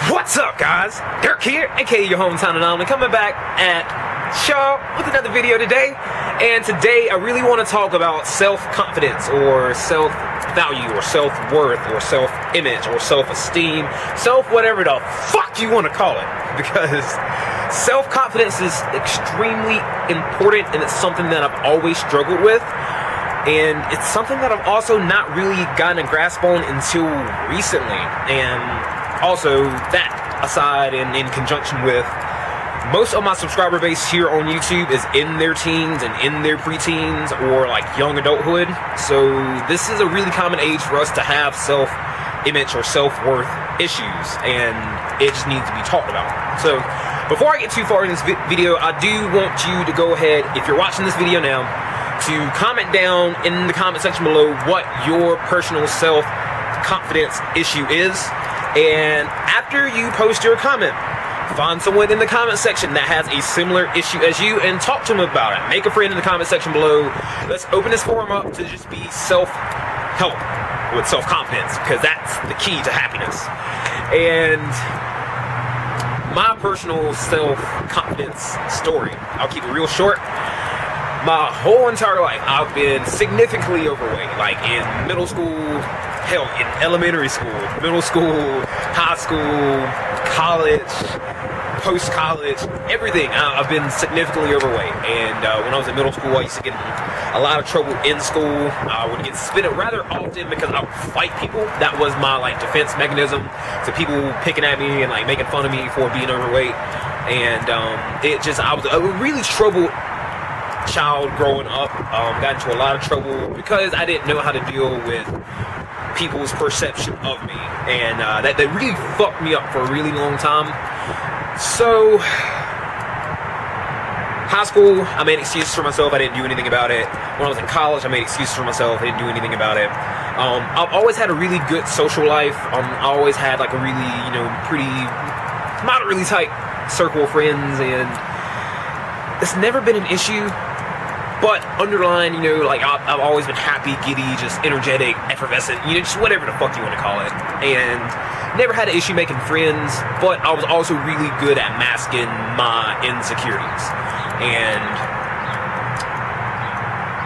What's up, guys? DURK here, aka your hometown Anomaly, coming back at y'all with another video today. And today I really want to talk about self-confidence or self-value or self-worth or self-image or self-esteem, whatever the fuck you want to call it. Because self-confidence is extremely important, and it's something that I've always struggled with. And it's something that I've also not really gotten a grasp on until recently. And also, that aside and in conjunction with, most of my subscriber base here on YouTube is in their teens and in their preteens or like young adulthood. So this is a really common age for us to have self-image or self-worth issues, and it just needs to be talked about. So before I get too far in this video, I do want you to go ahead, if you're watching this video now, to comment down in the comment section below what your personal self-confidence issue is. And after you post your comment, find someone in the comment section that has a similar issue as you and talk to them about it. Make a friend in the comment section below. Let's open this forum up to just be self-help with self-confidence, because that's the key to happiness. And my personal self-confidence story, I'll keep it real short. My whole entire life, I've been significantly overweight, like in middle school, hell, in elementary school, middle school, high school, college, post-college, everything. I've been significantly overweight. And when I was in middle school, I used to get in a lot of trouble in school. I would get spit at rather often because I would fight people. That was my like defense mechanism. So people picking at me and like making fun of me for being overweight. And I was a really troubled child growing up. Got into a lot of trouble because I didn't know how to deal with people's perception of me, and that really fucked me up for a really long time. So high school, I made excuses for myself. I didn't do anything about it. When I was in college, I made excuses for myself. I didn't do anything about it. I've always had a really good social life. I always had like a really, pretty moderately tight circle of friends, and it's never been an issue. But underlying, like I've always been happy, giddy, just energetic, effervescent, just whatever the fuck you want to call it. And never had an issue making friends, but I was also really good at masking my insecurities. And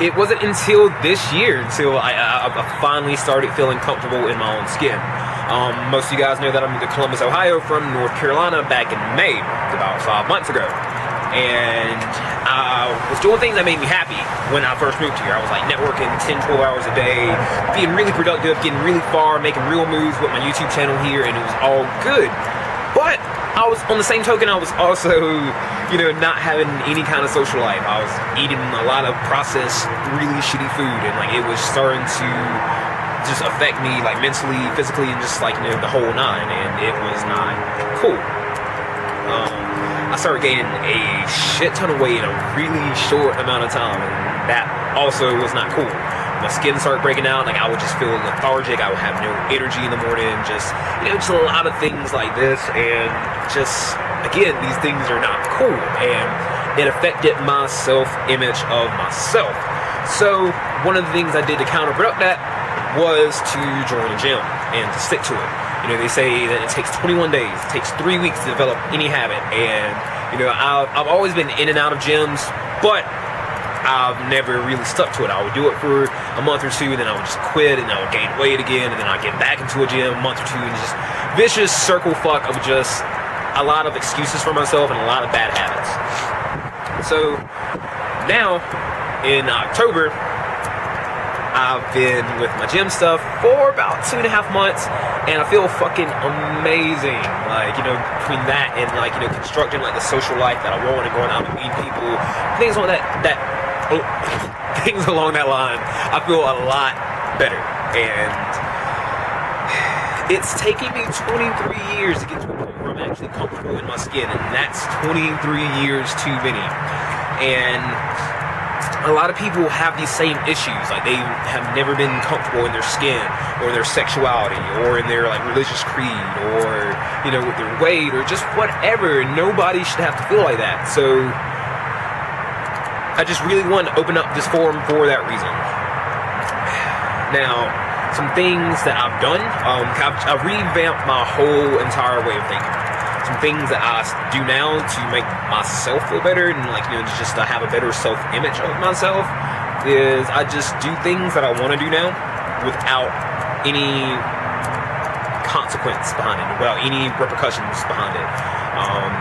it wasn't until this year, until I finally started feeling comfortable in my own skin. Most of you guys know that I moved to Columbus, Ohio from North Carolina back in May, about 5 months ago. And I was doing things that made me happy when I first moved here. I was like networking 10-12 hours a day, being really productive, getting really far, making real moves with my YouTube channel here, and it was all good. But I was, on the same token, I was also, not having any kind of social life. I was eating a lot of processed, really shitty food, and like it was starting to just affect me like mentally, physically, and just like, the whole nine, and it was not cool. I started gaining a shit ton of weight in a really short amount of time, and that also was not cool. My skin started breaking out, like I would just feel lethargic, I would have no energy in the morning, just a lot of things like this, and just, again, these things are not cool, and it affected my self-image of myself. So, one of the things I did to counterproduct that was to join a gym and to stick to it. They say that it takes 21 days, it takes 3 weeks to develop any habit, and, I've always been in and out of gyms, but I've never really stuck to it. I would do it for a month or two, and then I would just quit, and I would gain weight again, and then I'd get back into a gym a month or two, and just vicious circle fuck of just a lot of excuses for myself and a lot of bad habits. So, now, in October, I've been with my gym stuff for about 2.5 months, and I feel fucking amazing. Like, between that and like, constructing like the social life that I want and going out and meeting people, things along things along that line, I feel a lot better. And it's taken me 23 years to get to a point where I'm actually comfortable in my skin, and that's 23 years too many. And a lot of people have these same issues, like they have never been comfortable in their skin or their sexuality or in their like religious creed or with their weight or just whatever. Nobody should have to feel like that. So I just really want to open up this forum for that reason. Now, some things that I've done. I've revamped my whole entire way of thinking. Some things that I do now to make myself feel better, and like, you know, just to have a better self-image of myself, is I just do things that I want to do now without any consequence behind it, without any repercussions behind it.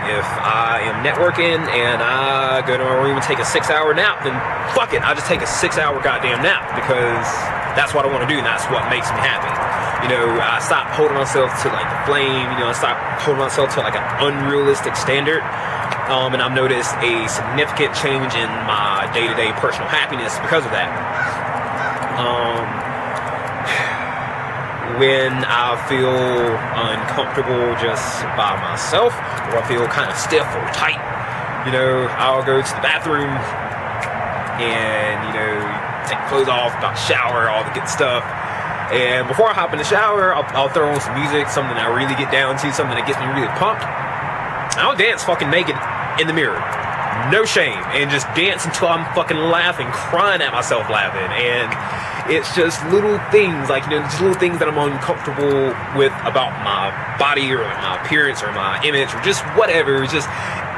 If I am networking and I go to my room and take a 6-hour nap, then fuck it, I just take a 6-hour goddamn nap, because that's what I want to do and that's what makes me happy. You know, I stop holding myself to like the flame, you know, I stop holding myself to like an unrealistic standard. And I've noticed a significant change in my day-to-day personal happiness because of that. When I feel uncomfortable just by myself, or I feel kind of stiff or tight, you know, I'll go to the bathroom and, you know, take clothes off, about to shower, all the good stuff. And before I hop in the shower, I'll throw on some music, something I really get down to, something that gets me really pumped. I'll dance fucking naked in the mirror, no shame, and just dance until I'm fucking laughing, crying at myself laughing. And it's just little things, like, you know, just little things that I'm uncomfortable with about my body or my appearance or my image or just whatever, just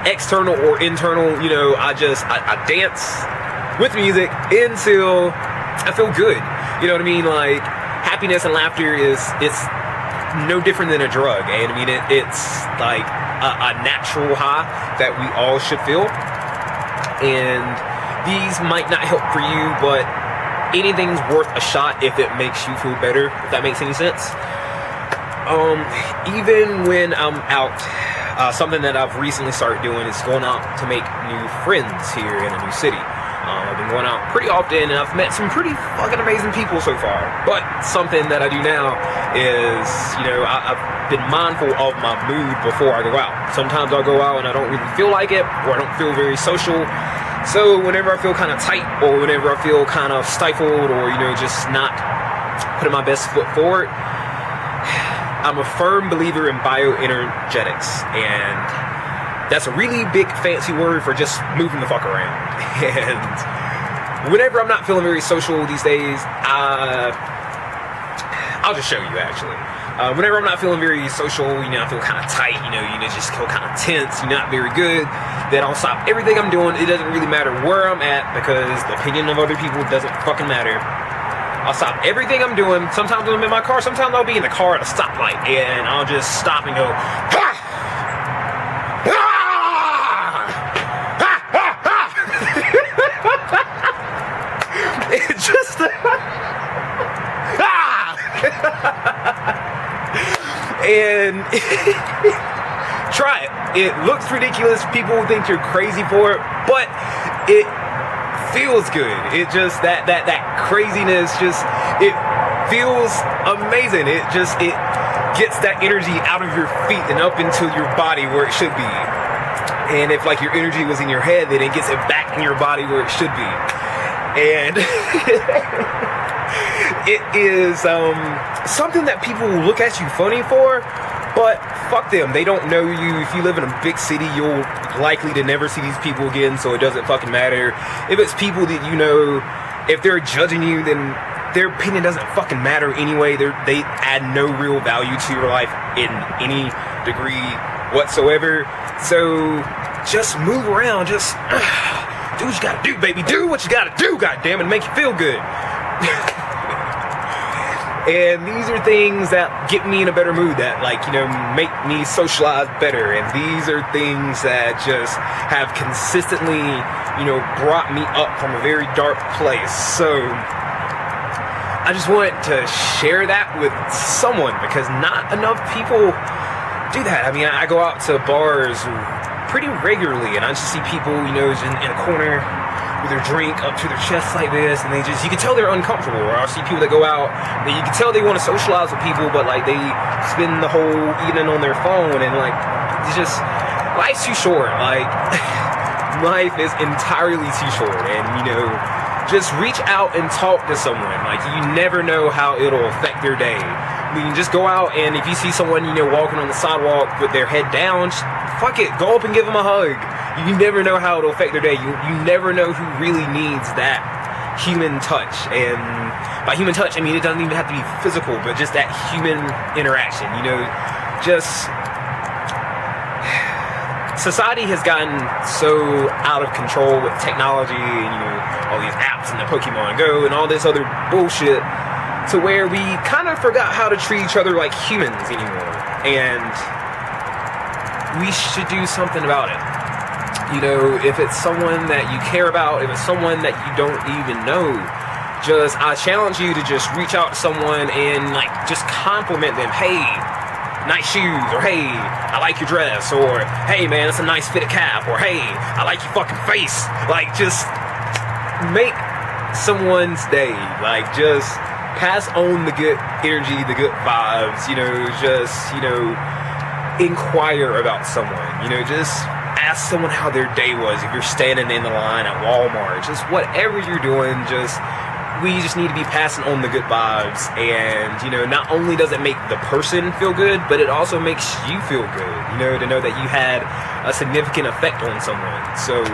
external or internal. You know, I dance with music until I feel good. You know what I mean? Like, happiness and laughter it's no different than a drug, and I mean it's like a natural high that we all should feel. And these might not help for you, but anything's worth a shot if it makes you feel better, if that makes any sense. Even when I'm out, something that I've recently started doing is going out to make new friends here in a new city. I've been going out pretty often, and I've met some pretty fucking amazing people so far. But something that I do now is, you know, I've been mindful of my mood before I go out. Sometimes I'll go out and I don't really feel like it, or I don't feel very social. So whenever I feel kind of tight, or whenever I feel kind of stifled, or, you know, just not putting my best foot forward, I'm a firm believer in bioenergetics, and that's a really big fancy word for just moving the fuck around. And whenever I'm not feeling very social these days, I'll just show you actually. Whenever I'm not feeling very social, you know, I feel kind of tight, you know, just feel kind of tense, you're not very good, then I'll stop everything I'm doing. It doesn't really matter where I'm at, because the opinion of other people doesn't fucking matter. I'll stop everything I'm doing. Sometimes I'm in my car, sometimes I'll be in the car at a stoplight, and I'll just stop and go, ha! It's just and try it. It looks ridiculous. People think you're crazy for it, but it feels good. It just that craziness, just it feels amazing. It gets that energy out of your feet and up into your body where it should be. And if like your energy was in your head, then it gets it back in your body where it should be. And it is something that people will look at you funny for, but fuck them. They don't know you. If you live in a big city, you're likely to never see these people again, so it doesn't fucking matter. If it's people that you know, if they're judging you, then their opinion doesn't fucking matter anyway. They add no real value to your life in any degree whatsoever. So just move around, just do what you gotta do, baby. Do what you gotta do, goddammit, make you feel good. And these are things that get me in a better mood, that, like, you know, make me socialize better. And these are things that just have consistently, you know, brought me up from a very dark place. So I just wanted to share that with someone, because not enough people do that. I mean, I go out to bars pretty regularly, and I just see people, you know, in a corner with their drink up to their chest like this, and you can tell they're uncomfortable. Or I'll see people that go out, and you can tell they want to socialize with people, but like they spend the whole evening on their phone, and like it's just, life's too short. Like life is entirely too short, and you know, just reach out and talk to someone. Like, you never know how it'll affect their day. I mean, just go out, and if you see someone, you know, walking on the sidewalk with their head down, just, fuck it, go up and give them a hug. You never know how it'll affect their day. You never know who really needs that human touch. And by human touch, I mean it doesn't even have to be physical, but just that human interaction, you know. Just society has gotten so out of control with technology and, you know, all these apps and the Pokemon Go and all this other bullshit, to where we kind of forgot how to treat each other like humans anymore. And we should do something about it. You know, if it's someone that you care about, if it's someone that you don't even know, I challenge you to just reach out to someone and, like, just compliment them. Hey, nice shoes, or hey, I like your dress, or hey man, it's a nice fitted cap, or hey, I like your fucking face. Like, just make someone's day. Like, just pass on the good energy, the good vibes, you know, just, you know, inquire about someone, you know, just ask someone how their day was. If you're standing in the line at Walmart, just whatever you're doing, we just need to be passing on the good vibes. And, you know, not only does it make the person feel good, but it also makes you feel good, you know, to know that you had a significant effect on someone. So,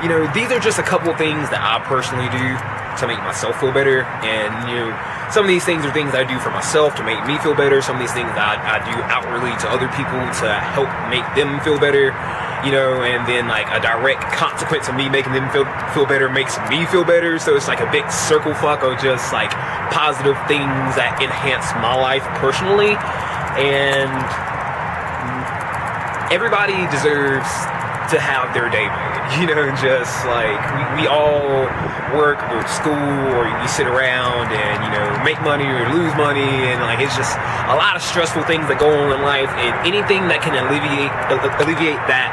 you know, these are just a couple of things that I personally do to make myself feel better. And, you know, some of these things are things I do for myself to make me feel better. Some of these things I do outwardly to other people to help make them feel better. You know, and then, like, a direct consequence of me making them feel better makes me feel better. So it's like a big circle fuck of just, like, positive things that enhance my life personally. And everybody deserves to have their day made, you know. Just like we all work or school, or we sit around and, you know, make money or lose money, and, like, it's just a lot of stressful things that go on in life, and anything that can alleviate that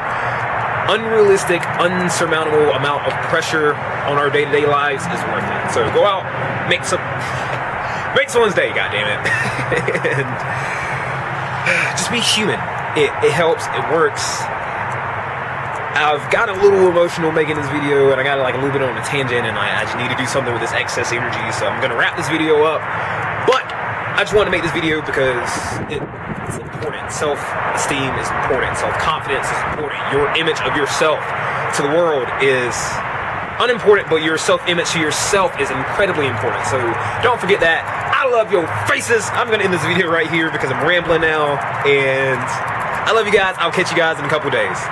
unrealistic, unsurmountable amount of pressure on our day-to-day lives is worth it. So go out, make someone's day, goddammit. And just be human. It helps, it works. I've got a little emotional making this video, and I got, like, a little bit on a tangent, and I just need to do something with this excess energy, so I'm gonna wrap this video up. But I just wanted to make this video because it's important. Self-esteem is important. Self-confidence is important. Your image of yourself to the world is unimportant, but your self-image to yourself is incredibly important. So don't forget that. I love your faces. I'm gonna end this video right here because I'm rambling now, and I love you guys. I'll catch you guys in a couple days.